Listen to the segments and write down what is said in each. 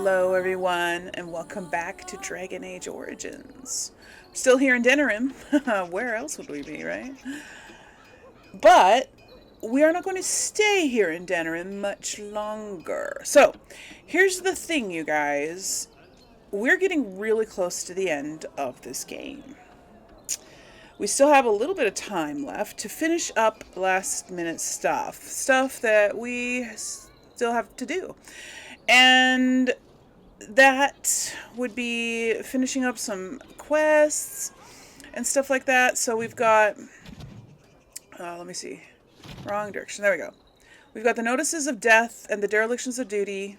Hello everyone, and welcome back to Dragon Age Origins. Still here in Denerim. Where else would we be, right? But we are not going to stay here in Denerim much longer. So, here's the thing, you guys. We're getting really close to the end of this game. We still have a little bit of time left to finish up last minute stuff that we still have to do. And that would be finishing up some quests and stuff like that. So we've got, let me see, wrong direction, there we go. We've got the notices of death and the derelictions of duty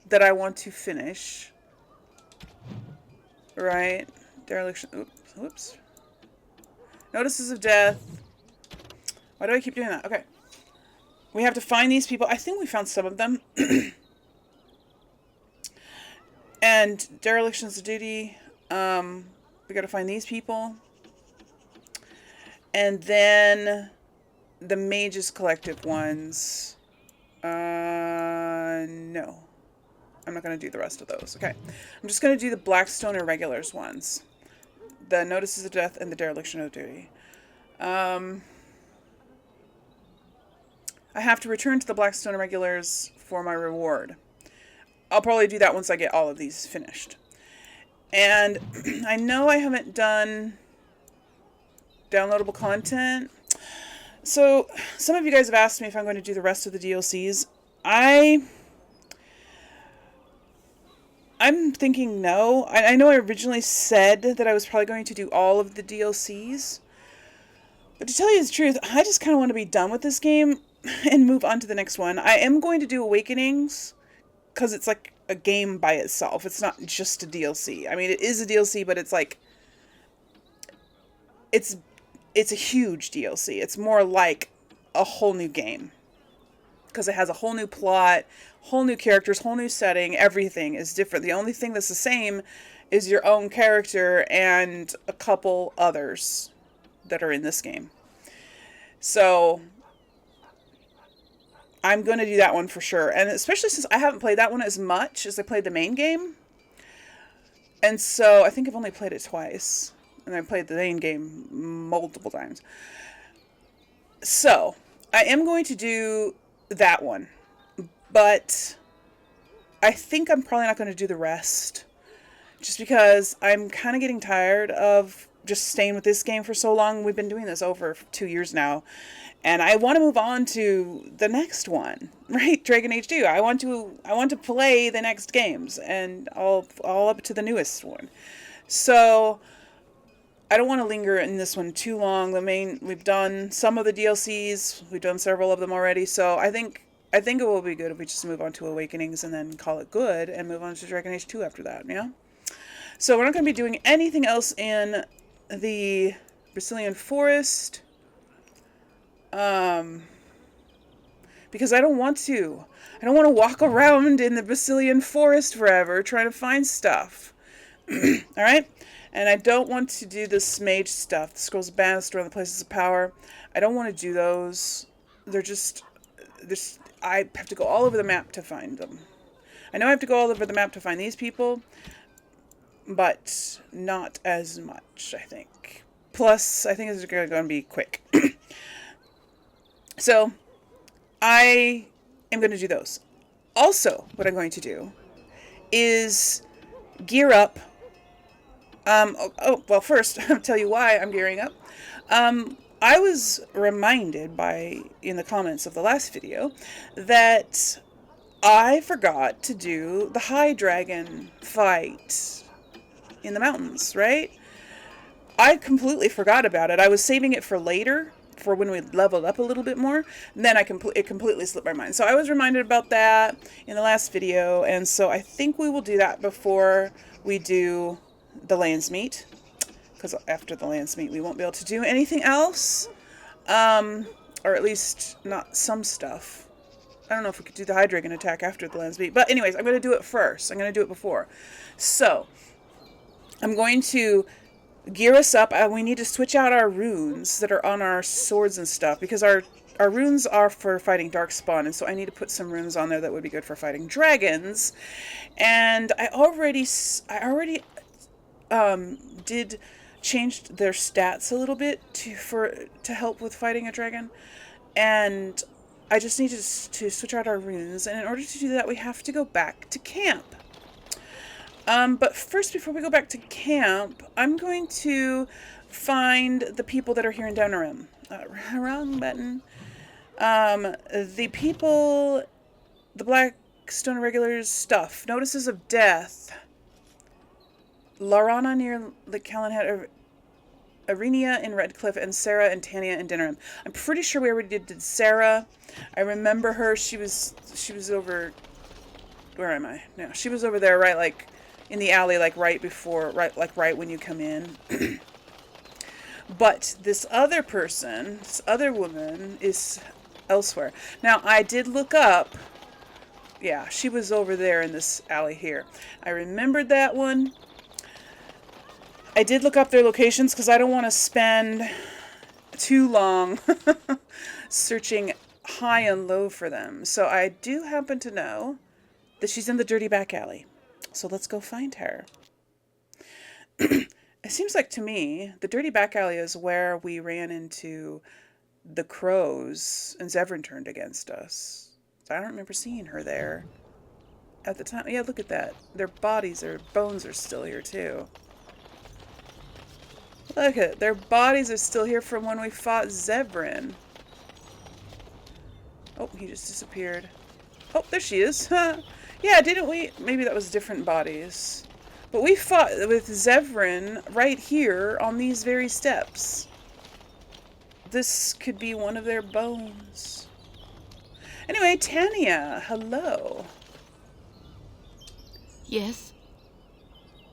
that I want to finish. Right, dereliction, oops. Notices of death. Why do I keep doing that? Okay. We have to find these people. I think we found some of them. And derelictions of duty. We got to find these people. And then the mages collective ones. No. I'm not going to do the rest of those. Okay. I'm just going to do the Blackstone Irregulars ones. The notices of death and the dereliction of duty. I have to return to the Blackstone Irregulars for my reward. I'll probably do that once I get all of these finished. And I know I haven't done downloadable content. So some of you guys have asked me if I'm going to do the rest of the DLCs. I'm thinking no. I know I originally said that I was probably going to do all of the DLCs. But to tell you the truth, I just kind of want to be done with this game and move on to the next one. I am going to do Awakenings because it's like a game by itself. It's not just a DLC. I mean, it is a DLC, but it's like... It's a huge DLC. It's more like a whole new game. Because it has a whole new plot, whole new characters, whole new setting, everything is different. The only thing that's the same is your own character and a couple others that are in this game. So, I'm going to do that one for sure. And especially since I haven't played that one as much as I played the main game. And so, I think I've only played it twice. And I played the main game multiple times. So, I am going to do that one, but I think I'm probably not going to do the rest, just because I'm kind of getting tired of just staying with this game for so long. We've been doing this over 2 years now, and I want to move on to the next one, right? Dragon Age 2. I want to play the next games, and all up to the newest one. So I don't want to linger in this one too long. We've done some of the DLCs. We've done several of them already. So I think it will be good if we just move on to Awakenings and then call it good and move on to Dragon Age 2 after that, yeah? So we're not going to be doing anything else in the Brazilian Forest. Because I don't want to. I don't want to walk around in the Brazilian Forest forever trying to find stuff. Alright? And I don't want to do this mage stuff. The Scrolls of Bannister and the Places of Power. I don't want to do those. They're just... I have to go all over the map to find them. I know I have to go all over the map to find these people. But not as much, I think. Plus, I think it's going to be quick. So, I am going to do those. Also, what I'm going to do is gear up. Well, first, I'll tell you why I'm gearing up. I was reminded in the comments of the last video that I forgot to do the high dragon fight in the mountains, right? I completely forgot about it. I was saving it for later, for when we leveled up a little bit more, and then it completely slipped my mind. So I was reminded about that in the last video, and so I think we will do that before we do the Landsmeet, because after the Landsmeet we won't be able to do anything else, or at least not some stuff. I don't know if we could do the High Dragon attack after the Landsmeet, but anyways, I'm going to do it first. I'm going to do it before. So, I'm going to gear us up. We need to switch out our runes that are on our swords and stuff, because our our runes are for fighting Darkspawn, and so I need to put some runes on there that would be good for fighting dragons. And I already did changed their stats a little bit to help with fighting a dragon, and I just need to switch out our runes. And in order to do that, we have to go back to camp. But first, before we go back to camp, I'm going to find the people that are here in Denerim. Wrong button. The people, the Blackstone Irregulars stuff. Notices of death. Larana near the Callanhead, Arenia in Redcliffe, and Sarah and Tanya in Denerim. I'm pretty sure we already did Sarah. I remember her. She was over. Where am I? No, she was over there, right, like in the alley, like right when you come in. But this other person, this other woman, is elsewhere. Now, I did look up. Yeah, she was over there in this alley here. I remembered that one. I did look up their locations because I don't want to spend too long searching high and low for them. So I do happen to know that she's in the dirty back alley. So let's go find her. It seems like to me, the dirty back alley is where we ran into the crows and Zevran turned against us. I don't remember seeing her there at the time. Yeah, look at that. Their bones are still here too. Look at it. Their bodies are still here from when we fought Zevran. Oh, he just disappeared. Oh, there she is. Yeah, didn't we? Maybe that was different bodies. But we fought with Zevran right here on these very steps. This could be one of their bones. Anyway, Tanya, hello. Yes?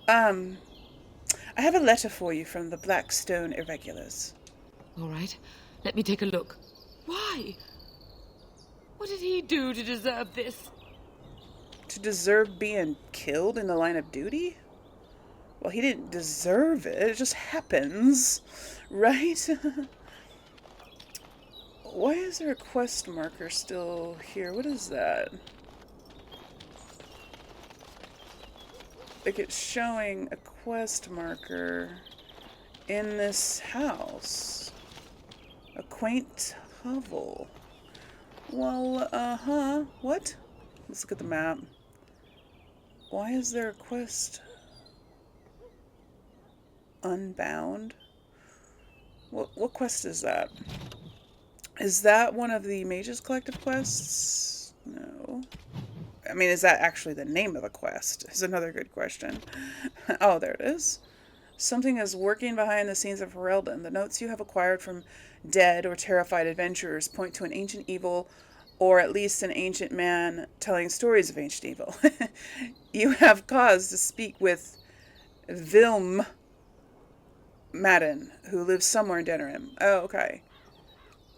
I have a letter for you from the Blackstone Irregulars. All right. Let me take a look. Why? What did he do to deserve this? To deserve being killed in the line of duty? Well, he didn't deserve it. It just happens, right? Why is there a quest marker still here? What is that? Like, it's showing a quest marker in this house. A quaint hovel. Well, what? Let's look at the map. Why is there a quest? Unbound? What quest is that? Is that one of the Mages Collective quests? No. I mean, is that actually the name of the quest? Is another good question. Oh, there it is. Something is working behind the scenes of Ferelden. The notes you have acquired from dead or terrified adventurers point to an ancient evil, or at least an ancient man telling stories of ancient evil. You have cause to speak with Vilm Madden, who lives somewhere in Denerim. Oh, okay.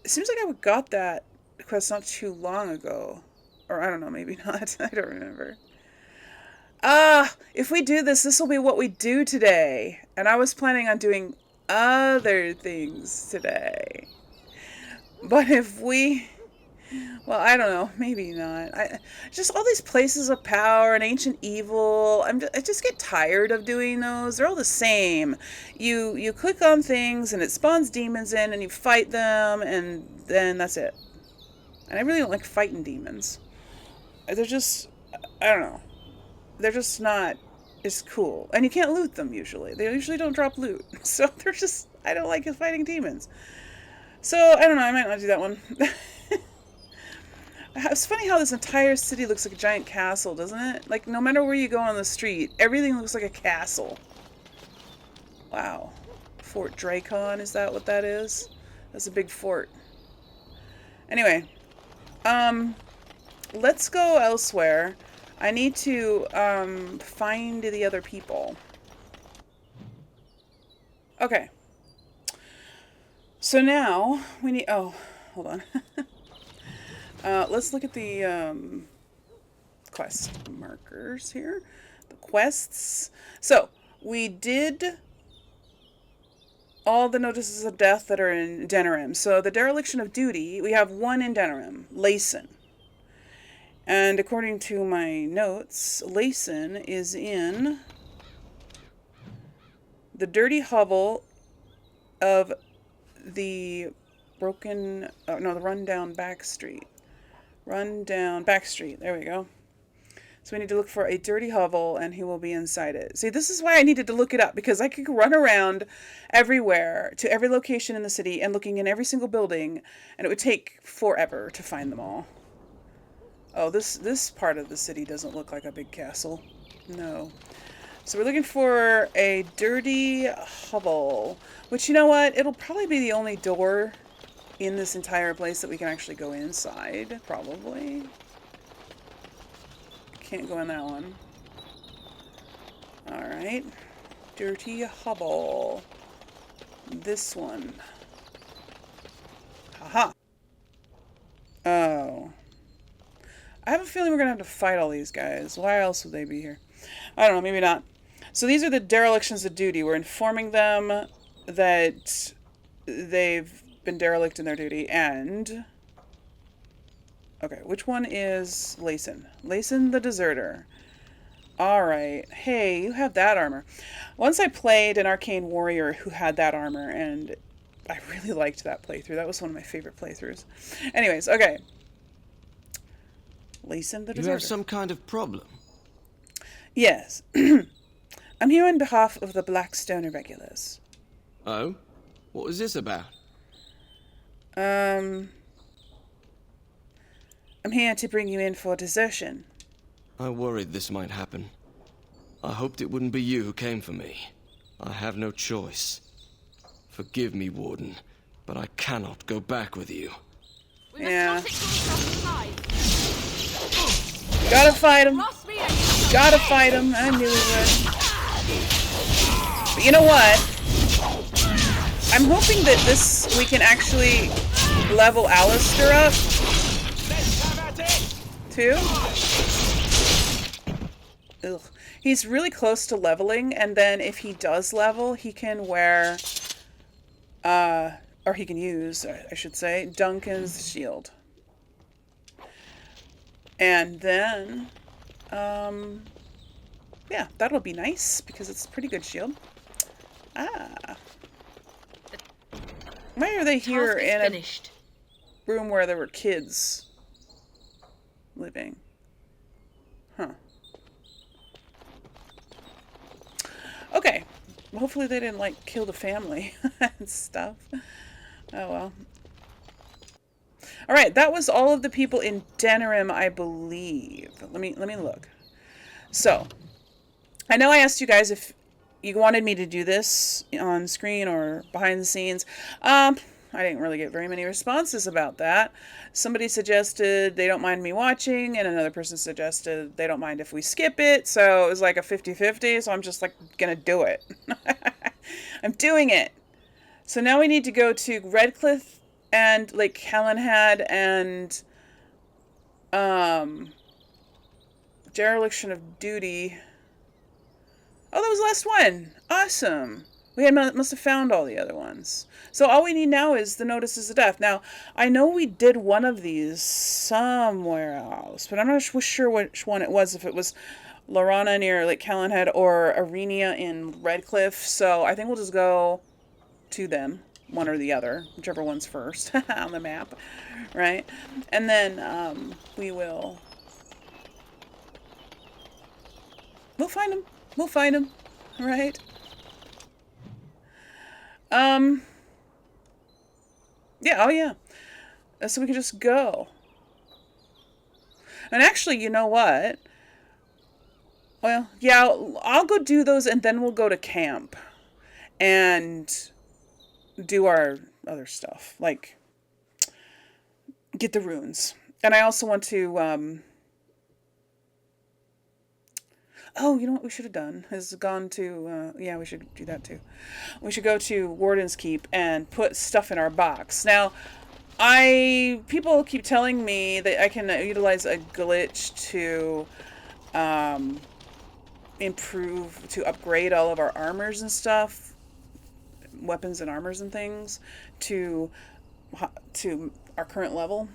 It seems like I got that quest not too long ago. Or I don't know, maybe not. I don't remember. If we do this, this will be what we do today. And I was planning on doing other things today. But if we... Well, I don't know. Maybe not. Just all these places of power and ancient evil. I just get tired of doing those. They're all the same. You click on things and it spawns demons in and you fight them and then that's it. And I really don't like fighting demons. They're just, I don't know. They're just not as cool. And you can't loot them usually. They usually don't drop loot. So they're just, I don't like fighting demons. So, I don't know, I might not do that one. It's funny how this entire city looks like a giant castle, doesn't it? Like, no matter where you go on the street, everything looks like a castle. Wow. Fort Dracon, is that what that is? That's a big fort. Anyway. Let's go elsewhere. I need to, find the other people. Okay. So now, we need... Oh, hold on. Let's look at the, quest markers here. The quests. So, we did all the notices of death that are in Denerim. So the dereliction of duty, we have one in Denerim, Layson. And according to my notes, Layson is in the dirty hovel of the the rundown back street. Rundown back street. There we go. So we need to look for a dirty hovel, and he will be inside it. See, this is why I needed to look it up, because I could run around everywhere to every location in the city and looking in every single building, and it would take forever to find them all. Oh, this part of the city doesn't look like a big castle. No. So we're looking for a dirty hovel, which, you know what? It'll probably be the only door in this entire place that we can actually go inside, probably. Can't go in that one. Alright. Dirty hovel. This one. Haha. Oh. I have a feeling we're going to have to fight all these guys. Why else would they be here? I don't know, maybe not. So these are the derelictions of duty. We're informing them that they've been derelict in their duty, and... Okay, which one is Layson? Layson the Deserter. Alright. Hey, you have that armor. Once I played an Arcane Warrior who had that armor, and I really liked that playthrough. That was one of my favorite playthroughs. Anyways, okay. Layson the Deserter. You have some kind of problem? Yes. I'm here on behalf of the Blackstone Irregulars. Oh? What is this about? I'm here to bring you in for desertion. I worried this might happen. I hoped it wouldn't be you who came for me. I have no choice. Forgive me, Warden, but I cannot go back with you. Yeah. Gotta fight him. Gotta fight him. I knew he would. But you know what? I'm hoping that we can actually level Alistair up. Too? Ugh. He's really close to leveling, and then if he does level, he can wear, or he can use, I should say, Duncan's shield. And then, yeah, that'll be nice, because it's a pretty good shield. Ah. Why are they here in a room where there were kids living? Huh. Okay. Well, hopefully they didn't, like, kill the family and stuff. Oh, well. Alright, that was all of the people in Denerim, I believe. Let me look. So, I know I asked you guys if you wanted me to do this on screen or behind the scenes. I didn't really get very many responses about that. Somebody suggested they don't mind me watching, and another person suggested they don't mind if we skip it. So it was like a 50-50, so I'm just like gonna do it. I'm doing it. So now we need to go to Redcliffe and Lake Calenhad and dereliction of duty. Oh, that was the last one. Awesome. We must have found all the other ones. So all we need now is the notices of death. Now, I know we did one of these somewhere else, but I'm not sure which one it was, if it was Lorana near Lake Calenhad or Arenia in Redcliffe. So I think we'll just go to them, one or the other, whichever one's first on the map, right? And then we'll find them. We'll find them, right? Yeah, oh yeah. So we can just go. And actually, you know what? Well, yeah, I'll go do those, and then we'll go to camp and do our other stuff, like get the runes. And I also want to, oh, you know what we should have done is gone to, yeah, we should do that too. We should go to Warden's Keep and put stuff in our box. Now, people keep telling me that I can utilize a glitch to upgrade all of our armors and stuff. weapons and armors and things to our current level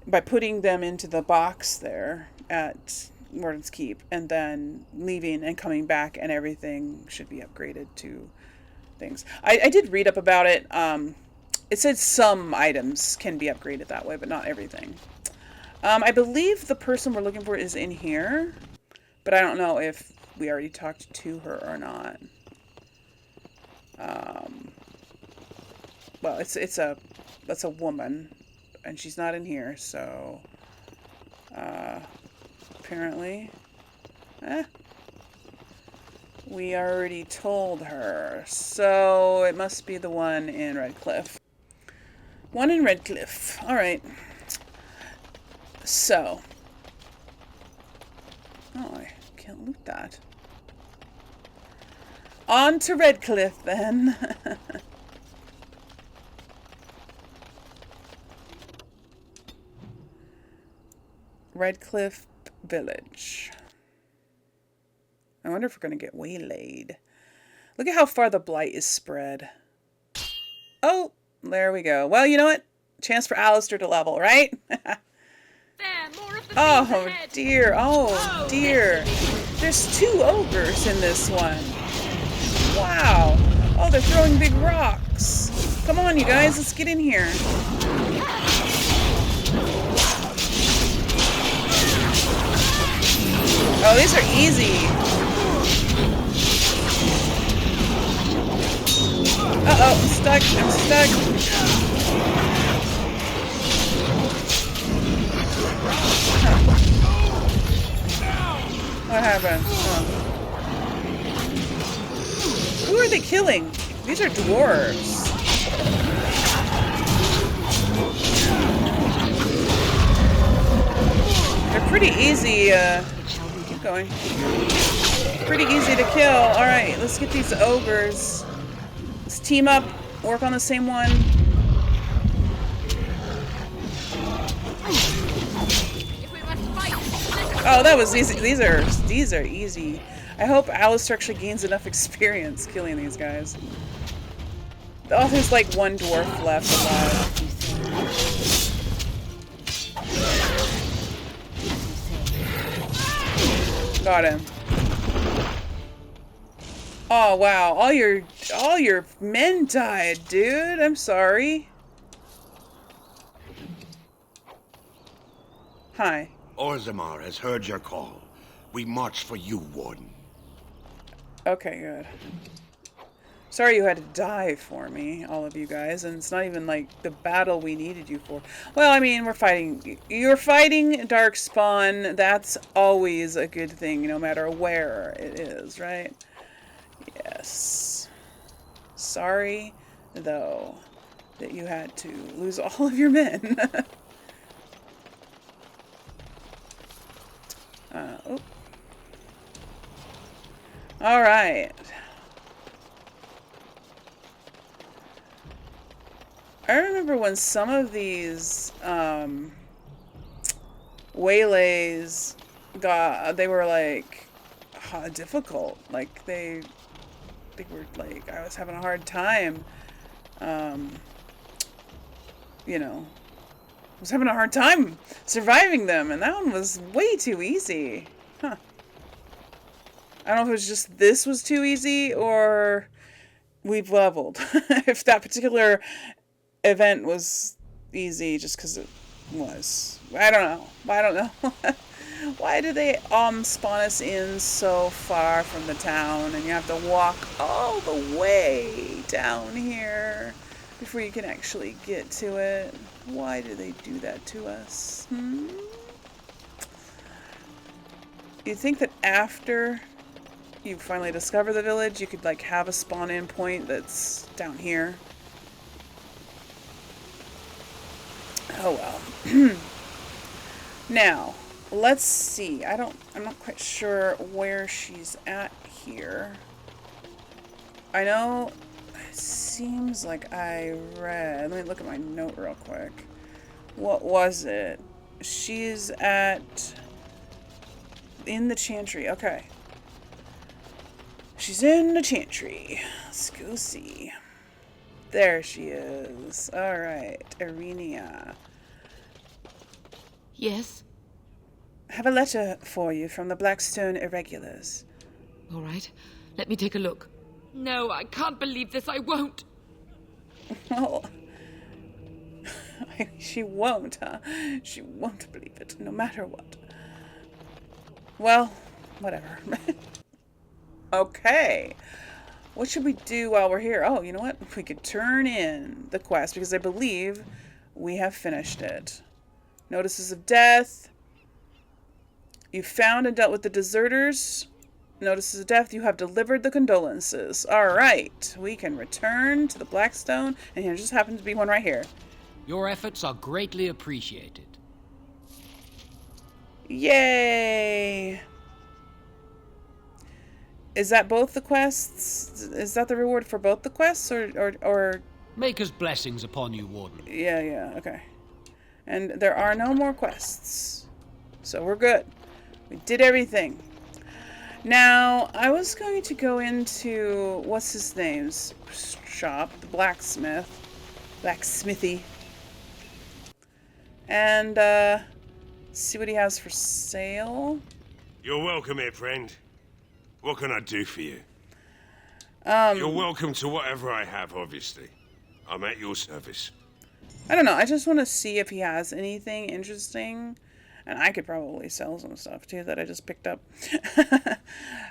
by putting them into the box there at Warden's Keep, and then leaving and coming back, and everything should be upgraded to things. I did read up about it. It said some items can be upgraded that way, but not everything. I believe the person we're looking for is in here, but I don't know if we already talked to her or not. Well, that's a woman, and she's not in here, so apparently, we already told her, so it must be the one in Redcliffe. One in Redcliffe. All right. So, oh, I can't loot that. On to Redcliffe then. Redcliffe Village. I wonder if we're going to get waylaid. Look at how far the blight is spread. Oh, there we go. Well, you know what? Chance for Alistair to level, right? Oh, dear. Oh, dear. There's 2 ogres in this one. Wow. Oh, they're throwing big rocks. Come on, you guys. Let's get in here. Oh, these are easy. Uh-oh, I'm stuck. I'm stuck. Huh. What happened? Oh. Who are they killing? These are dwarves. They're pretty easy, keep going. Pretty easy to kill. Alright, let's get these ogres. Let's team up, work on the same one. Oh, that was easy. These are easy. I hope Alistair actually gains enough experience killing these guys. Oh, there's like 1 dwarf left alive. Got him. Oh wow, all your men died, dude. I'm sorry. Hi. Orzammar has heard your call. We march for you, Warden. Okay, good. Sorry you had to die for me, all of you guys, and it's not even like the battle we needed you for. Well, I mean, we're fighting. You're fighting Darkspawn. That's always a good thing, no matter where it is, right? Yes. Sorry, though, that you had to lose all of your men. Oh. All right. I remember when some of these waylays they were like difficult. Like they were like, I was having a hard time. You know, I was having a hard time surviving them, and that one was way too easy. Huh. I don't know if it was just this was too easy or we've leveled. If that particular event was easy just because it was. I don't know. Why do they spawn us in so far from the town and you have to walk all the way down here before you can actually get to it? Why do they do that to us? You'd think that after you finally discover the village, you could like have a spawn in point that's down here. Oh well. Now, let's see. I'm not quite sure where she's at here. I know it seems like I read. Let me look at my note real quick. What was it? She's in the Chantry. Okay. She's in the chantry. Let's go see. There she is. Alright, Irenia. Yes? I have a letter for you from the Blackstone Irregulars. All right. Let me take a look. No, I can't believe this. I won't. Well, she won't, huh? She won't believe it, no matter what. Well, whatever. Okay. What should we do while we're here? Oh, you know what? We could turn in the quest, because I believe we have finished it. Notices of death. You found and dealt with the deserters. Notices of death. You have delivered the condolences. Alright. We can return to the Blackstone. And here just happens to be one right here. Your efforts are greatly appreciated. Yay! Is that both the quests? Is that the reward for both the quests? Or... Maker's blessings upon you, Warden. Yeah, okay. And there are no more quests. So we're good. We did everything. Now, I was going to go into, what's his name's shop, the blacksmithy. And, see what he has for sale. You're welcome here, friend. What can I do for you? You're welcome to whatever I have, obviously. I'm at your service. I don't know, I just want to see if he has anything interesting. And I could probably sell some stuff, too, that I just picked up.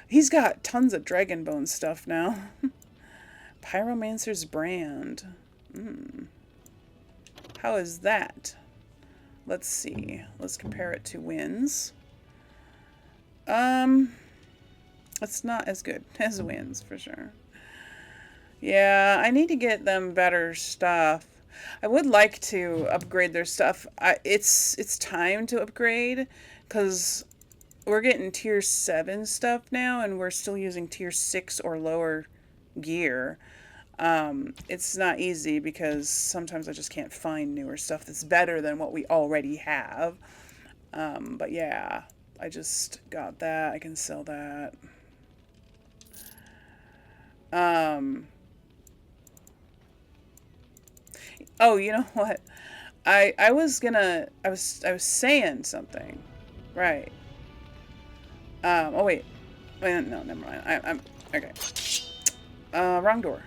He's got tons of Dragonbone stuff now. Pyromancer's Brand. How is that? Let's see. Let's compare it to Wins. It's not as good as Wins, for sure. Yeah, I need to get them better stuff. I would like to upgrade their stuff. It's time to upgrade, because we're getting tier 7 stuff now, and we're still using tier 6 or lower gear. It's not easy, because sometimes I just can't find newer stuff that's better than what we already have. But yeah, I just got that. I can sell that. Oh, you know what? I was saying something. Right. Oh wait. No, never mind. I'm okay. Wrong door.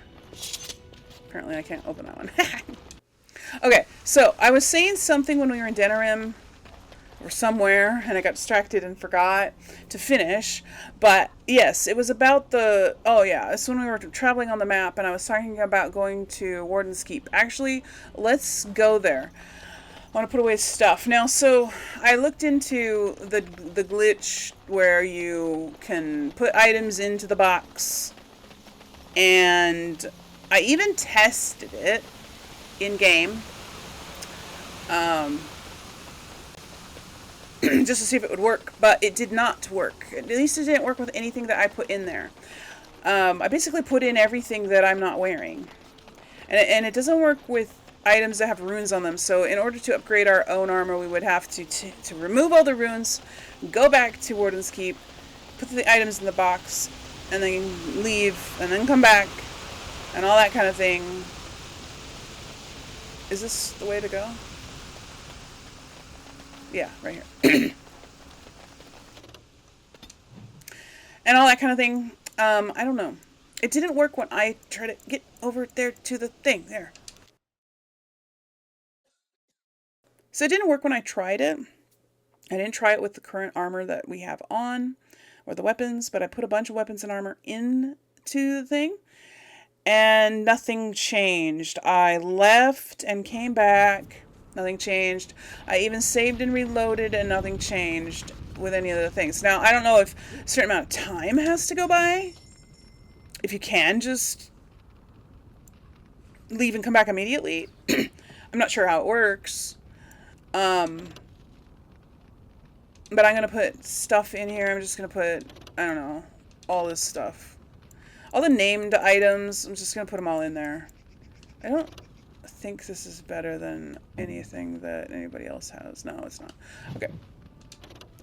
Apparently I can't open that one. Okay, so I was saying something when we were in Denerim or somewhere, and I got distracted and forgot to finish. But yes, it was about the... Oh yeah, it's when we were traveling on the map, and I was talking about going to Warden's Keep. Actually, let's go there. I want to put away stuff. Now, so I looked into the glitch where you can put items into the box, and I even tested it in-game. Just to see if it would work, but it did not work. At least it didn't work with anything that I put in there. I basically put in everything that I'm not wearing. And it doesn't work with items that have runes on them. So in order to upgrade our own armor, we would have to remove all the runes, go back to Warden's Keep, put the items in the box, and then leave, and then come back, and all that kind of thing. Is this the way to go? Yeah, right here. And all that kind of thing. I don't know. It didn't work when I tried to get over there to the thing. There. So it didn't work when I tried it. I didn't try it with the current armor that we have on, or the weapons, but I put a bunch of weapons and armor into the thing, and nothing changed. I left and came back. Nothing changed. I even saved and reloaded, and nothing changed with any of the things. Now, I don't know if a certain amount of time has to go by. If you can just leave and come back immediately. I'm not sure how it works. But I'm going to put stuff in here. I'm just going to put, I don't know, all this stuff. All the named items, I'm just going to put them all in there. I don't think this is better than anything that anybody else has. No, it's not. Okay.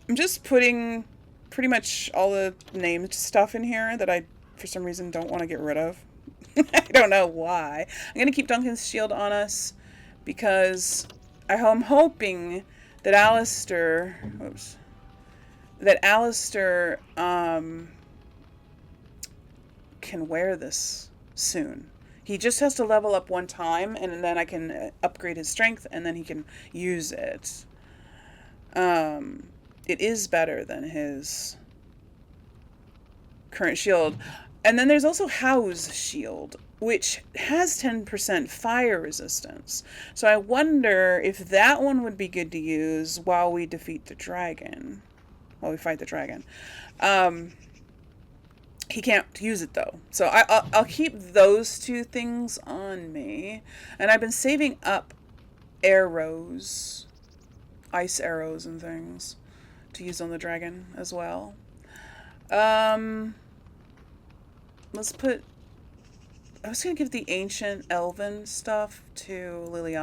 I'm just putting pretty much all the named stuff in here that I for some reason don't want to get rid of. I don't know why. I'm going to keep Duncan's shield on us because I'm hoping that Alistair, can wear this soon. He just has to level up one time, and then I can upgrade his strength, and then he can use it. It is better than his current shield. And then there's also Howe's shield, which has 10% fire resistance. So I wonder if that one would be good to use while we defeat the dragon. While we fight the dragon. He can't use it though. So I'll keep those two things on me. And I've been saving up arrows, ice arrows and things to use on the dragon as well. Let's put... I was going to give the ancient elven stuff to Liliana.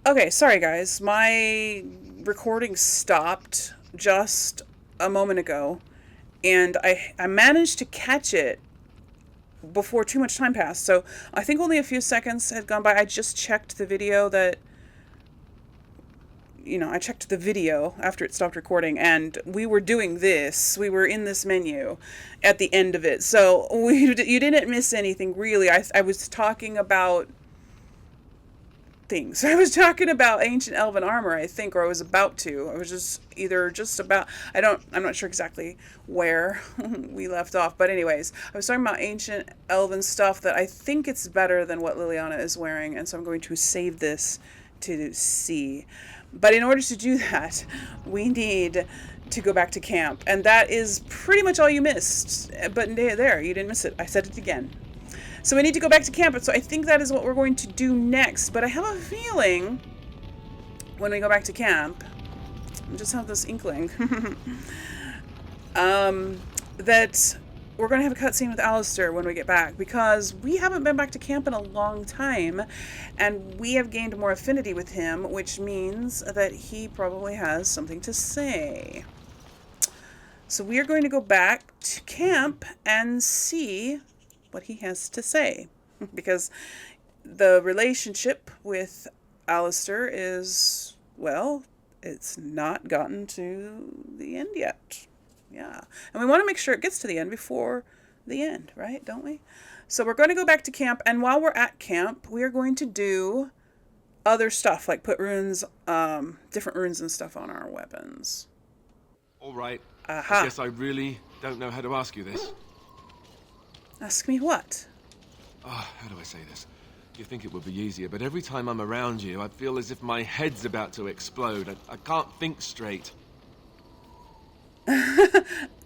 Okay, sorry guys. My recording stopped just a moment ago. And I managed to catch it before too much time passed. So I think only a few seconds had gone by. I just checked the video that... I checked the video after it stopped recording, and we were doing this. We were in this menu at the end of it. So you didn't miss anything, really. I was talking about things. I was talking about ancient elven armor, I think, or I was about to. I was just about... I'm not sure exactly where we left off. But anyways, I was talking about ancient elven stuff that I think it's better than what Liliana is wearing. And so I'm going to save this to see. But in order to do that, we need to go back to camp. And that is pretty much all you missed. But there, you didn't miss it. I said it again. So we need to go back to camp. So I think that is what we're going to do next. But I have a feeling when we go back to camp, I just have this inkling, that we're going to have a cutscene with Alistair when we get back, because we haven't been back to camp in a long time, and we have gained more affinity with him, which means that he probably has something to say. So we are going to go back to camp and see what he has to say, because the relationship with Alistair is, well, it's not gotten to the end yet. Yeah. And we want to make sure it gets to the end before the end, right? Don't we? So we're going to go back to camp. And while we're at camp, we are going to do other stuff, like put runes, different runes and stuff on our weapons. All right. Aha. I guess I really don't know how to ask you this. Ask me what? Oh, how do I say this? You think it would be easier, but every time I'm around you, I feel as if my head's about to explode. I can't think straight.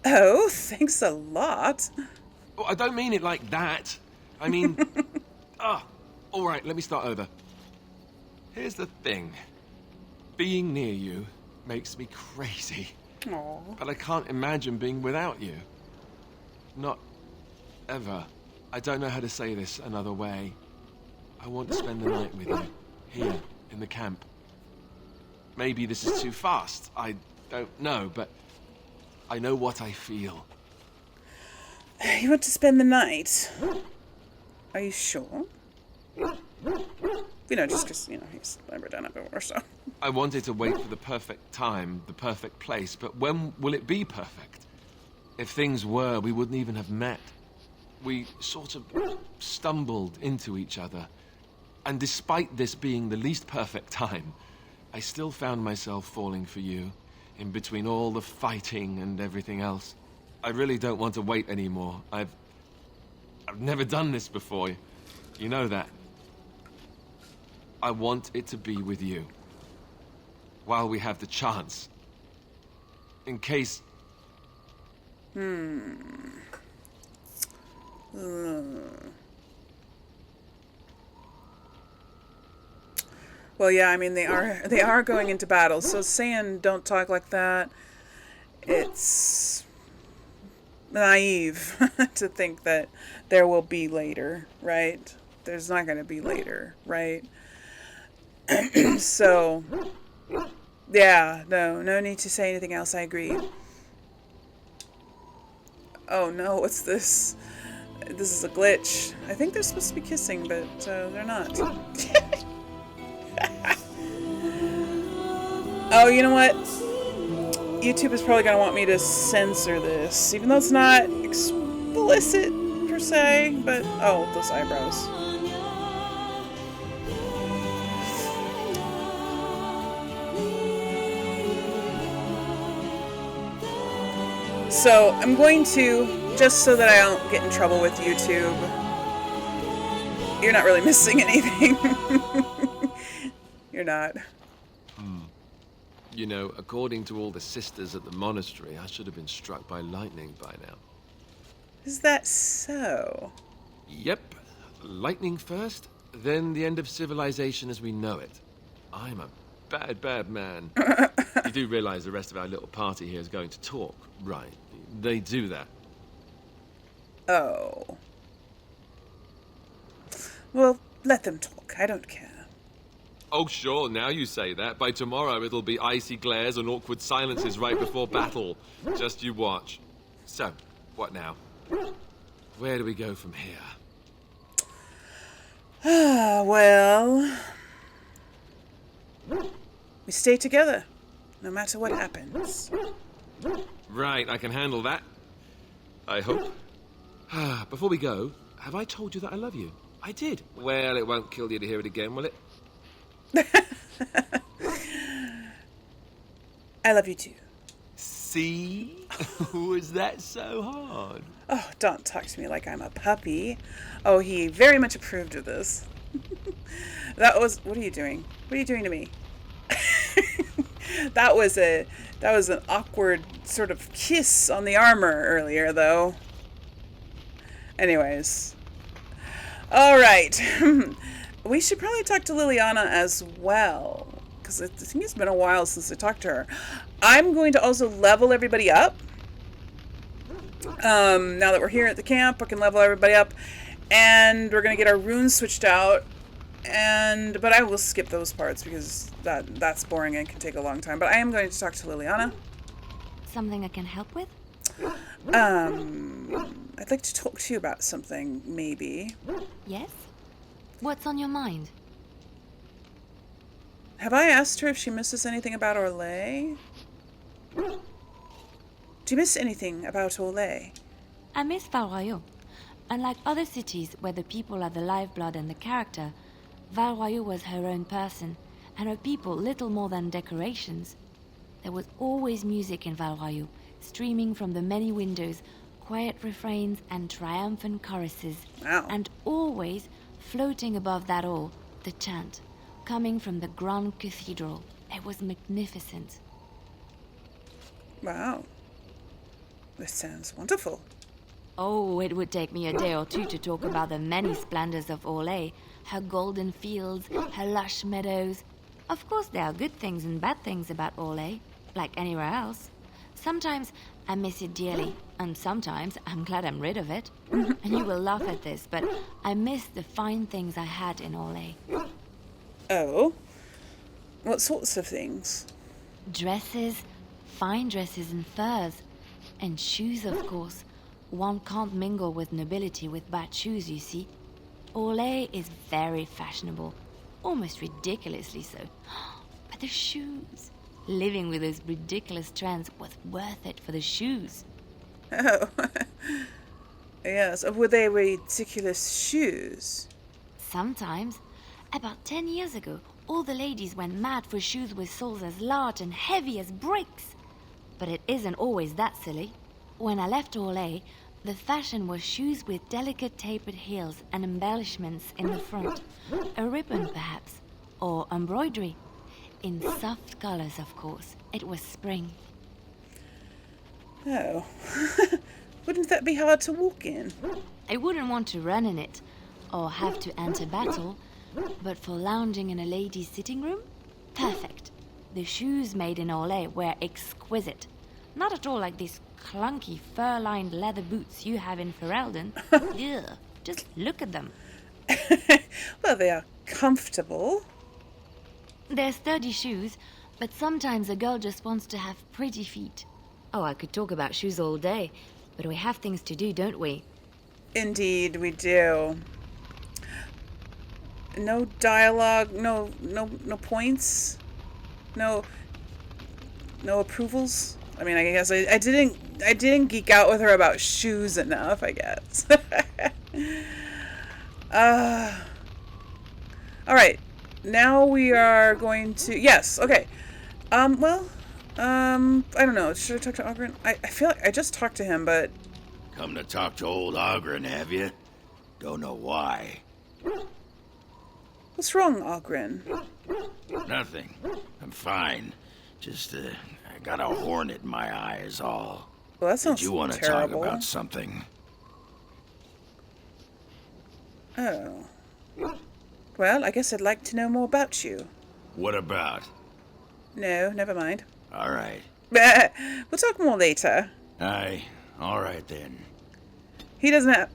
Oh, thanks a lot. Oh, I don't mean it like that. I mean... all right, let me start over. Here's the thing. Being near you makes me crazy. Aww. But I can't imagine being without you. Not ever. I don't know how to say this another way. I want to spend the night with you, here, in the camp. Maybe this is too fast. I don't know, but... I know what I feel. You want to spend the night? Are you sure? Just because, he's never done it before, so... I wanted to wait for the perfect time, the perfect place, but when will it be perfect? If things were, we wouldn't even have met. We sort of stumbled into each other. And despite this being the least perfect time, I still found myself falling for you. In between all the fighting and everything else. I really don't want to wait anymore. I've never done this before. You know that. I want it to be with you. While we have the chance. In case... Well, yeah, I mean, they are going into battle, so saying don't talk like that, it's naive to think that there will be later, right? There's not going to be later, right? So, yeah, no need to say anything else, I agree. Oh no, what's this? This is a glitch. I think they're supposed to be kissing, but they're not. Oh, you know what? YouTube is probably going to want me to censor this, even though it's not explicit per se, but oh, those eyebrows. So I'm going to, just so that I don't get in trouble with YouTube, you're not really missing anything. You're not. You know, according to all the sisters at the monastery, I should have been struck by lightning by now. Is that so? Yep. Lightning first, then the end of civilization as we know it. I'm a bad, bad man. You do realize the rest of our little party here is going to talk, right? They do that. Oh. Well, let them talk. I don't care. Oh, sure, now you say that. By tomorrow, it'll be icy glares and awkward silences right before battle. Just you watch. So, what now? Where do we go from here? Well... we stay together, no matter what happens. Right, I can handle that. I hope. Before we go, have I told you that I love you? I did. Well, it won't kill you to hear it again, will it? I love you too. See? Was that so hard? Oh, don't talk to me like I'm a puppy. Oh, he very much approved of this. That was... What are you doing? What are you doing to me? That was an awkward sort of kiss on the armor earlier, though. Anyways. All right. We should probably talk to Liliana as well, because I think it's been a while since I talked to her. I'm going to also level everybody up. Now that we're here at the camp, I can level everybody up, and we're going to get our runes switched out. But I will skip those parts because that's boring and can take a long time. But I am going to talk to Liliana. Something I can help with? I'd like to talk to you about something, maybe. Yes? What's on your mind? Have I asked her if she misses anything about Orlais? Do you miss anything about Orlais? I miss Val Royeaux. Unlike other cities where the people are the lifeblood and the character, Val Royeaux was her own person, and her people little more than decorations. There was always music in Val Royeaux, streaming from the many windows, quiet refrains and triumphant choruses. Wow. And always, floating above that all, the chant, coming from the Grand Cathedral. It was magnificent. Wow. This sounds wonderful. Oh, it would take me a day or two to talk about the many splendors of Orlais, her golden fields, her lush meadows. Of course, there are good things and bad things about Orlais, like anywhere else. Sometimes I miss it dearly, and sometimes I'm glad I'm rid of it. And you will laugh at this, but I miss the fine things I had in Orlais. Oh? What sorts of things? Dresses, fine dresses and furs, and shoes, of course. One can't mingle with nobility with bad shoes, you see. Orlais is very fashionable, almost ridiculously so. But the shoes... Living with those ridiculous trends was worth it for the shoes. Oh. Yes, were they ridiculous shoes? Sometimes. About 10 years ago, all the ladies went mad for shoes with soles as large and heavy as bricks. But it isn't always that silly. When I left Orlais, the fashion was shoes with delicate tapered heels and embellishments in the front. A ribbon, perhaps, or embroidery. In soft colors, of course. It was spring. Oh. Wouldn't that be hard to walk in? I wouldn't want to run in it, or have to enter battle, but for lounging in a lady's sitting room? Perfect. The shoes made in Orlais were exquisite. Not at all like these clunky fur-lined leather boots you have in Ferelden. Ugh, just look at them. Well, they are comfortable. They're sturdy shoes, but sometimes a girl just wants to have pretty feet. Oh, I could talk about shoes all day. But we have things to do, don't we? Indeed, we do. No dialogue, no points, no approvals. I mean, I guess I didn't geek out with her about shoes enough, I guess. All right. Now we are going to... Yes, okay. I don't know. Should I talk to Ogren? I feel like I just talked to him, but... Come to talk to old Ogren, have you? Don't know why. What's wrong, Ogren? Nothing. I'm fine. Just, I got a hornet in my eye is all. Well, that sounds Did you want to talk about something? Oh. Well, I guess I'd like to know more about you. What about? No, never mind. All right. We'll talk more later. Aye. All right, then. He doesn't have...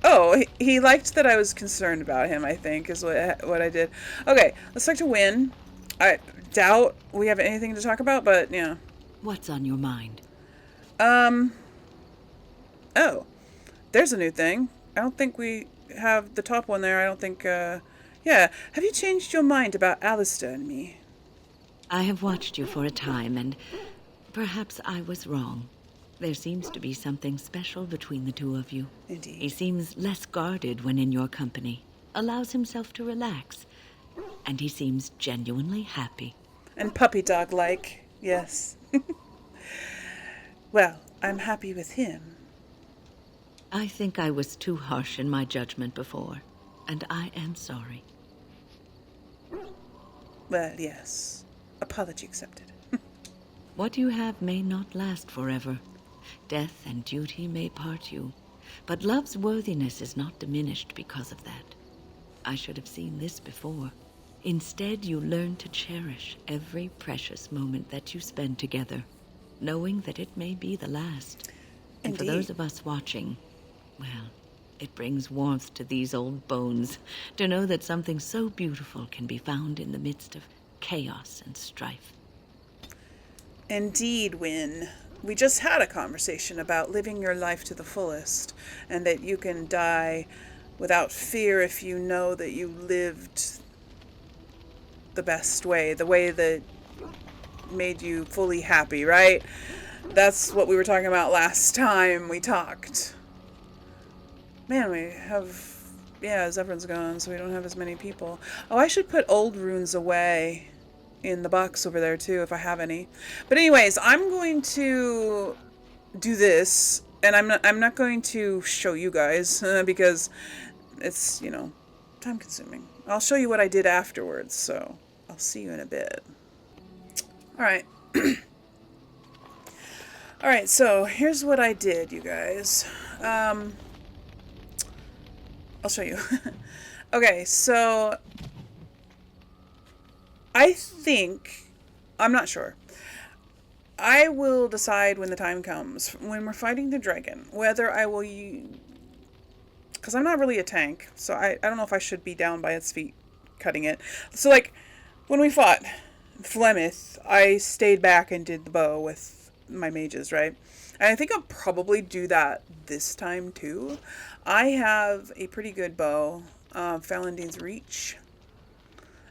Oh, he liked that I was concerned about him, I think, is what I did. Okay, let's talk to Wynn. I doubt we have anything to talk about, but, yeah. What's on your mind? Oh. There's a new thing. I don't think we have the top one there. I don't think, Yeah. Have you changed your mind about Alistair and me? I have watched you for a time, and perhaps I was wrong. There seems to be something special between the two of you. Indeed. He seems less guarded when in your company, allows himself to relax, and he seems genuinely happy. And puppy dog-like, yes. Well, I'm happy with him. I think I was too harsh in my judgment before, and I am sorry. Well, yes. Apology accepted. What you have may not last forever. Death and duty may part you, but love's worthiness is not diminished because of that. I should have seen this before. Instead, you learn to cherish every precious moment that you spend together, knowing that it may be the last. And for those of us watching, well, it brings warmth to these old bones to know that something so beautiful can be found in the midst of chaos and strife. Indeed, Wynn. We just had a conversation about living your life to the fullest, and that you can die without fear if you know that you lived the best way, the way that made you fully happy, right? That's what we were talking about last time we talked. Man, we have... Yeah, Zevran's gone, so we don't have as many people. Oh, I should put old runes away in the box over there, too, if I have any. But anyways, I'm going to do this, and I'm not going to show you guys, because it's, you know, time-consuming. I'll show you what I did afterwards, so I'll see you in a bit. Alright. Alright, so here's what I did, you guys. I'll show you. Okay, so I think, I'm not sure. I will decide when the time comes, when we're fighting the dragon, whether I will use, because I'm not really a tank, so I don't know if I should be down by its feet cutting it. So, like, when we fought Flemeth, I stayed back and did the bow with my mages, right? And I think I'll probably do that this time, too. I have a pretty good bow, Falandine's Reach.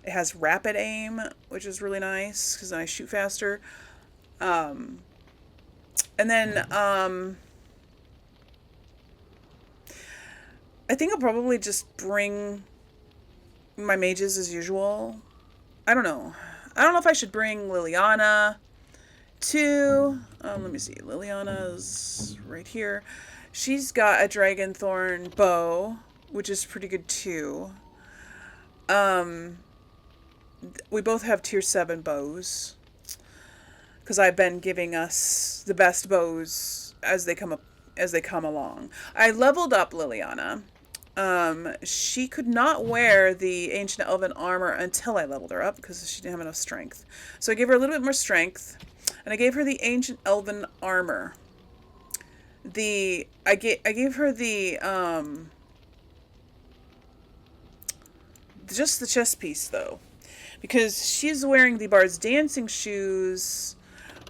It has rapid aim, which is really nice, because then I shoot faster. And then, I think I'll probably just bring my mages as usual. I don't know. I don't know if I should bring Liliana to... let me see. Liliana's right here. She's got a Dragonthorn bow, which is pretty good, too. We both have tier 7 bows, because I've been giving us the best bows as they come along. I leveled up Liliana. She could not wear the Ancient Elven armor until I leveled her up, because she didn't have enough strength. So I gave her a little bit more strength, and I gave her the Ancient Elven armor. I gave her the just the chest piece, though, because she's wearing the Bard's Dancing shoes,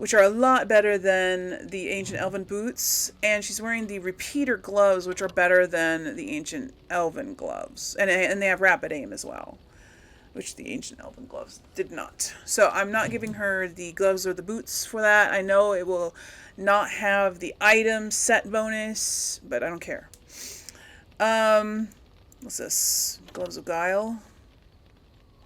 which are a lot better than the Ancient Elven boots. And she's wearing the repeater gloves, which are better than the Ancient Elven gloves. And they have rapid aim as well, which the Ancient Elven gloves did not. So I'm not giving her the gloves or the boots for that. I know it will not have the item set bonus, but I don't care. What's this? Gloves of Guile?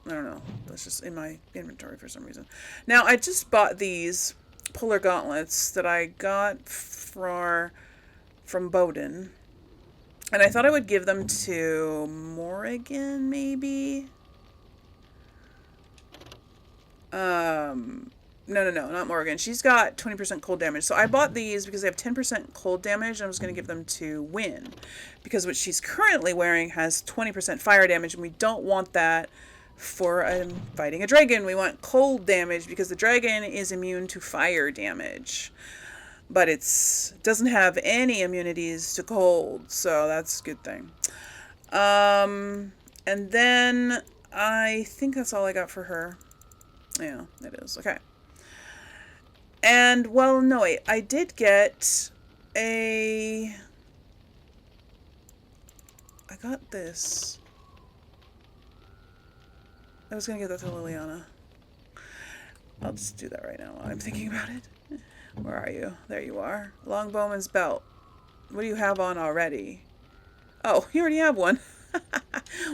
I don't know. That's just in my inventory for some reason. Now, I just bought these polar gauntlets that I got from Bowden. And I thought I would give them to Morrigan, maybe? No, not Morrigan. She's got 20% cold damage. So I bought these because they have 10% cold damage. I was going to give them to Wynn, because what she's currently wearing has 20% fire damage, and we don't want that for fighting a dragon. We want cold damage because the dragon is immune to fire damage, but it doesn't have any immunities to cold, so that's a good thing. And then I think that's all I got for her. Yeah, it is. Okay. And, well, no, wait. I did get I got this. I was going to give that to Liliana. I'll just do that right now while I'm thinking about it. Where are you? There you are. Longbowman's belt. What do you have on already? Oh, you already have one.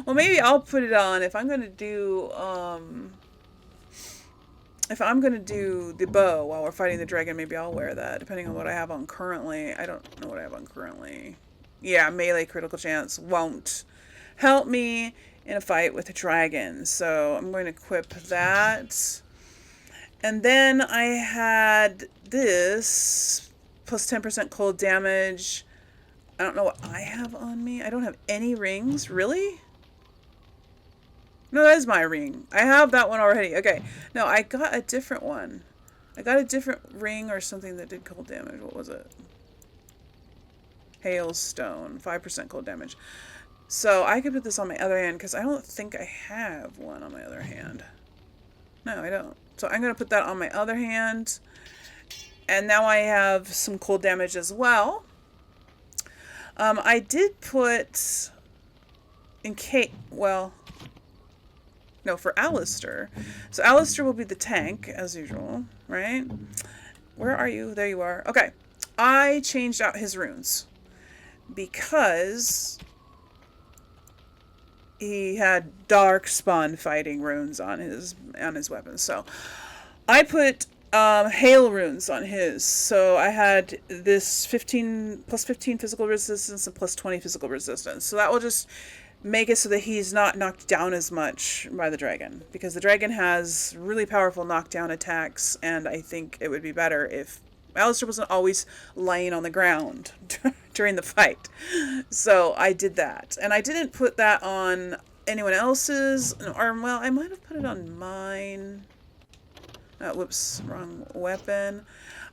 Well, maybe I'll put it on if I'm going to do, if I'm going to do the bow while we're fighting the dragon. Maybe I'll wear that, depending on what I have on currently. I don't know what I have on currently. Yeah, melee critical chance won't help me in a fight with a dragon. So I'm going to equip that. And then I had this, plus 10% cold damage. I don't know what I have on me. I don't have any rings. Really? No, that is my ring. I have that one already. Okay. No, I got a different one. I got a different ring or something that did cold damage. What was it? Hailstone. 5% cold damage. So I could put this on my other hand because I don't think I have one on my other hand. No, I don't. So I'm going to put that on my other hand. And now I have some cold damage as well. I did put in case, well, no, for Alistair. So Alistair will be the tank, as usual, right? Where are you? There you are. Okay. I changed out his runes because he had Darkspawn fighting runes on his weapons. So I put hail runes on his. So I had this 15 plus 15 physical resistance and plus 20 physical resistance. So that will just make it so that he's not knocked down as much by the dragon, because the dragon has really powerful knockdown attacks, and I think it would be better if Alistair wasn't always laying on the ground during the fight. So I did that, and I didn't put that on anyone else's, or well, I might have put it on mine. Whoops, wrong weapon.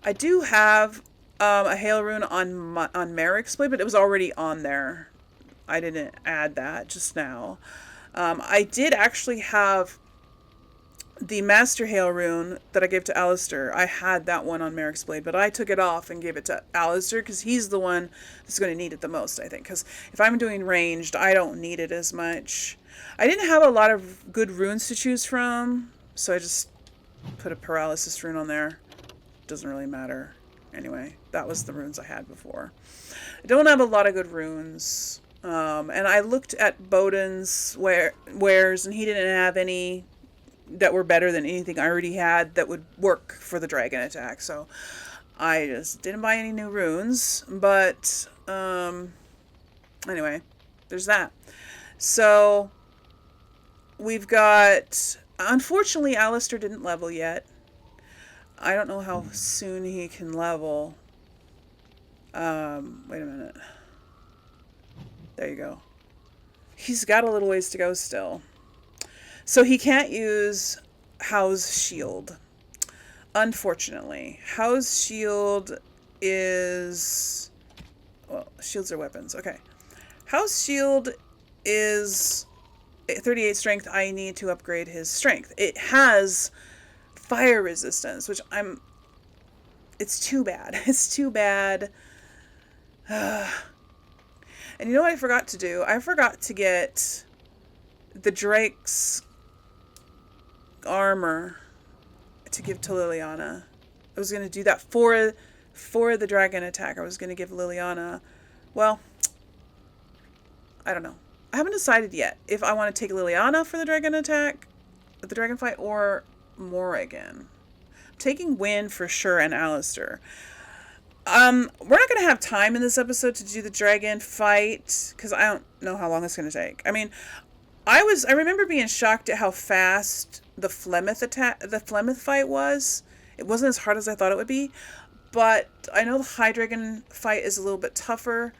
I do have a hail rune on Merrick's blade, but it was already on there. I didn't add that just now. I did actually have the Master Hail rune that I gave to Alistair. I had that one on Merrick's blade, but I took it off and gave it to Alistair because he's the one that's going to need it the most, I think. Because if I'm doing ranged, I don't need it as much. I didn't have a lot of good runes to choose from, so I just put a paralysis rune on there. Doesn't really matter. Anyway, that was the runes I had before. I don't have a lot of good runes. And I looked at Bowden's wares, and he didn't have any that were better than anything I already had that would work for the dragon attack. So I just didn't buy any new runes. But anyway, there's that. So we've got, unfortunately, Alistair didn't level yet. I don't know how soon he can level. Wait a minute. There you go. He's got a little ways to go still. So he can't use Howe's Shield. Unfortunately. Howe's Shield is... Well, shields are weapons. Okay. Howe's Shield is 38 strength. I need to upgrade his strength. It has fire resistance, which I'm it's too bad. It's too bad. And you know what I forgot to do? I forgot to get the Drake's armor to give to Liliana. I was going to do that for the dragon attack. I was going to give Liliana, well, I don't know. I haven't decided yet if I want to take Liliana for the dragon attack, the dragon fight, or Morrigan. I'm taking Wynn for sure and Alistair. We're not going to have time in this episode to do the dragon fight because I don't know how long it's going to take. I mean, I remember being shocked at how fast the Flemeth fight was. It wasn't as hard as I thought it would be, but I know the High Dragon fight is a little bit tougher.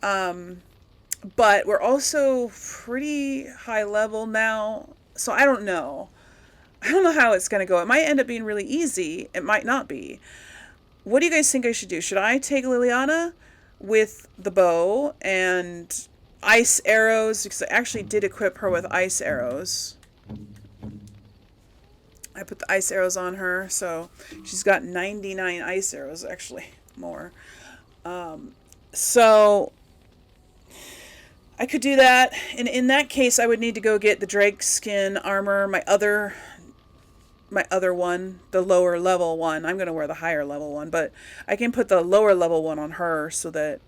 But we're also pretty high level now, so I don't know. I don't know how it's going to go. It might end up being really easy. It might not be. What do you guys think I should do? Should I take Liliana with the bow and ice arrows? Because I actually did equip her with ice arrows. I put the ice arrows on her, so she's got 99 ice arrows, actually, more. So I could do that, and in that case, I would need to go get the Drake skin armor, my other one, the lower level one. I'm going to wear the higher level one, but I can put the lower level one on her so that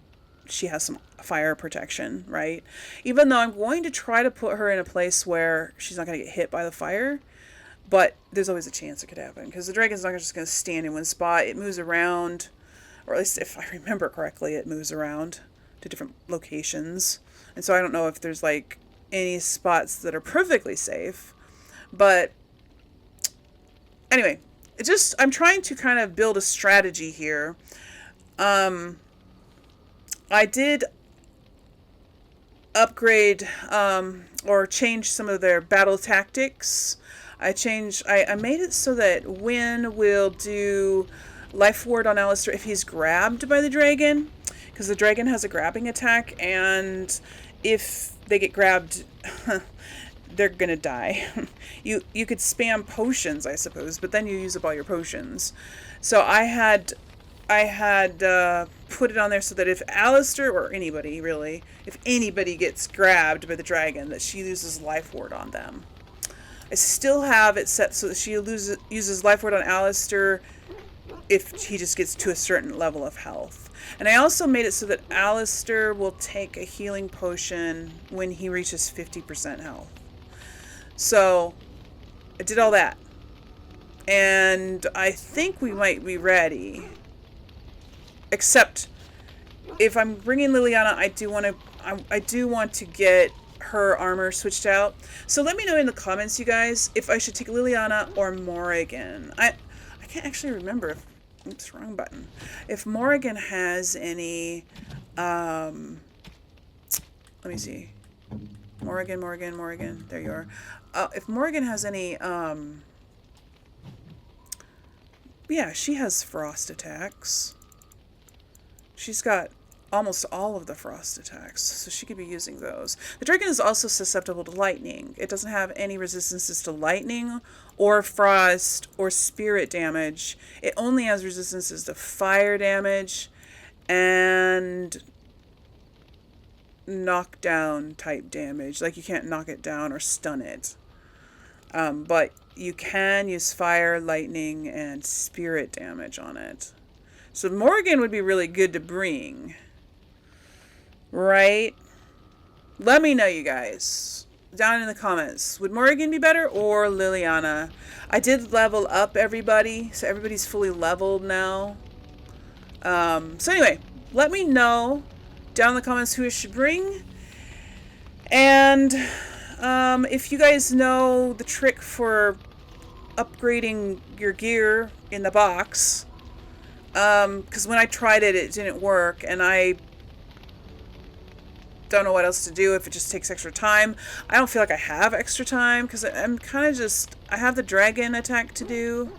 she has some fire protection, right? Even though I'm going to try to put her in a place where she's not going to get hit by the fire, but there's always a chance it could happen, because the dragon's not just going to stand in one spot. It moves around, or at least if I remember correctly, it moves around to different locations. And so I don't know if there's like any spots that are perfectly safe. But anyway, I'm trying to kind of build a strategy here. I did upgrade or change some of their battle tactics. I made it so that Wynn will do Life Ward on Alistair if he's grabbed by the dragon, because the dragon has a grabbing attack, and if they get grabbed, they're gonna die. You could spam potions, I suppose, but then you use up all your potions. So I had put it on there so that if Alistair, or anybody really, if anybody gets grabbed by the dragon, that she loses Life Ward on them. I still have it set so that she uses Life Ward on Alistair if he just gets to a certain level of health. And I also made it so that Alistair will take a healing potion when he reaches 50% health. So I did all that. And I think we might be ready. Except if I'm bringing Liliana, I do want to get her armor switched out. So let me know in the comments, you guys, if I should take Liliana or Morrigan. I can't actually remember if... Oops, wrong button. If Morrigan has any... let me see. Morrigan. There you are. If Morrigan has any... yeah, she has frost attacks. She's got almost all of the frost attacks, so she could be using those. The dragon is also susceptible to lightning. It doesn't have any resistances to lightning or frost or spirit damage. It only has resistances to fire damage and knockdown type damage. Like, you can't knock it down or stun it. But you can use fire, lightning, and spirit damage on it. So Morrigan would be really good to bring. Right? Let me know, you guys, down in the comments. Would Morrigan be better or Liliana? I did level up everybody, so everybody's fully leveled now. So anyway, let me know down in the comments who I should bring. And if you guys know the trick for upgrading your gear in the box, because when I tried it, it didn't work, and I don't know what else to do if it just takes extra time. I don't feel like I have extra time because I'm kind of just... I have the dragon attack to do.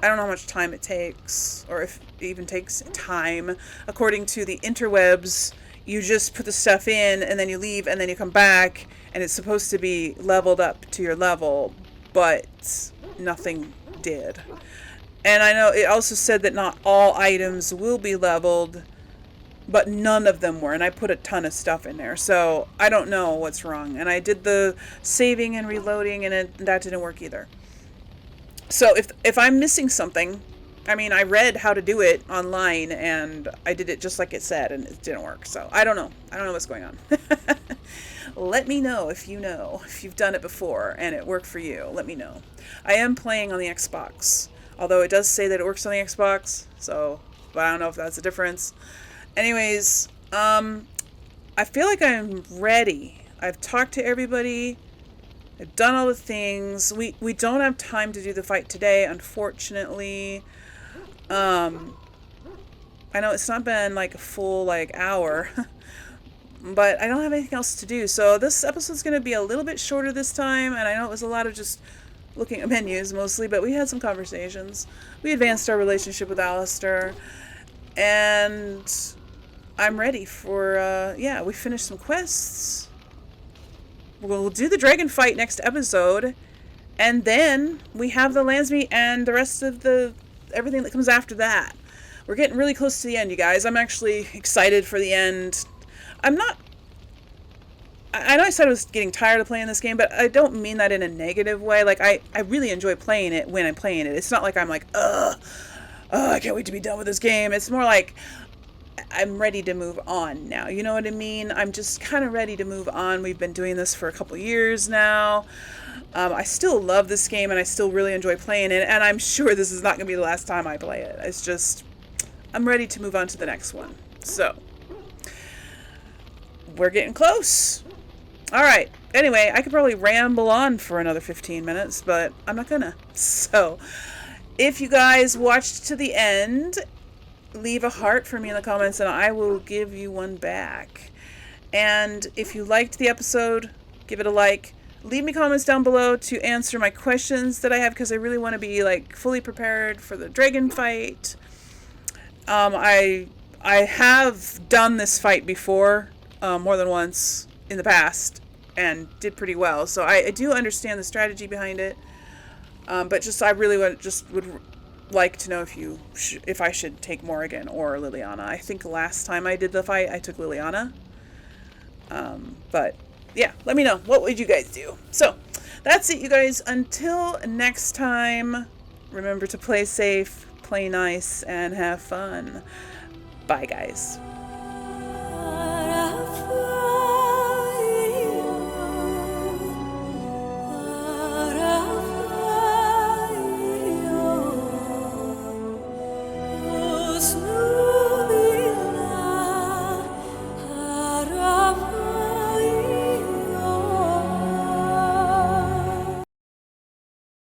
I don't know how much time it takes, or if it even takes time. According to the interwebs, you just put the stuff in and then you leave and then you come back and it's supposed to be leveled up to your level, but nothing did. And I know it also said that not all items will be leveled, but none of them were. And I put a ton of stuff in there. So I don't know what's wrong. And I did the saving and reloading, and that didn't work either. So if I'm missing something, I mean, I read how to do it online, and I did it just like it said, and it didn't work. So I don't know. I don't know what's going on. Let me know if you know. If you've done it before and it worked for you, let me know. I am playing on the Xbox, although it does say that it works on the Xbox. So, but I don't know if that's a difference. Anyways, I feel like I'm ready. I've talked to everybody. I've done all the things. We don't have time to do the fight today, unfortunately. I know it's not been like a full like hour, but I don't have anything else to do. So this episode's going to be a little bit shorter this time, and I know it was a lot of just looking at menus mostly, but we had some conversations. We advanced our relationship with Alistair, and I'm ready for, yeah, we finished some quests. We'll do the dragon fight next episode, and then we have the Landsmeet and the rest of everything that comes after that. We're getting really close to the end, you guys. I'm actually excited for the end. I know I said I was getting tired of playing this game, but I don't mean that in a negative way. Like, I really enjoy playing it when I'm playing it. It's not like I'm like, I can't wait to be done with this game. It's more like I'm ready to move on now. You know what I mean? I'm just kind of ready to move on. We've been doing this for a couple years now. I still love this game, and I still really enjoy playing it, and I'm sure this is not going to be the last time I play it. It's just, I'm ready to move on to the next one. So, we're getting close. Alright, anyway, I could probably ramble on for another 15 minutes, but I'm not gonna. So, if you guys watched to the end, leave a heart for me in the comments, and I will give you one back. And if you liked the episode, give it a like. Leave me comments down below to answer my questions that I have, because I really want to be like fully prepared for the dragon fight. I have done this fight before, more than once in the past, and did pretty well. So I do understand the strategy behind it. But just I really would like to know if I should take Morrigan or Liliana. I think last time I did the fight, I took Liliana. But yeah, let me know. What would you guys do? So, that's it, you guys. Until next time, remember to play safe, play nice, and have fun. Bye, guys.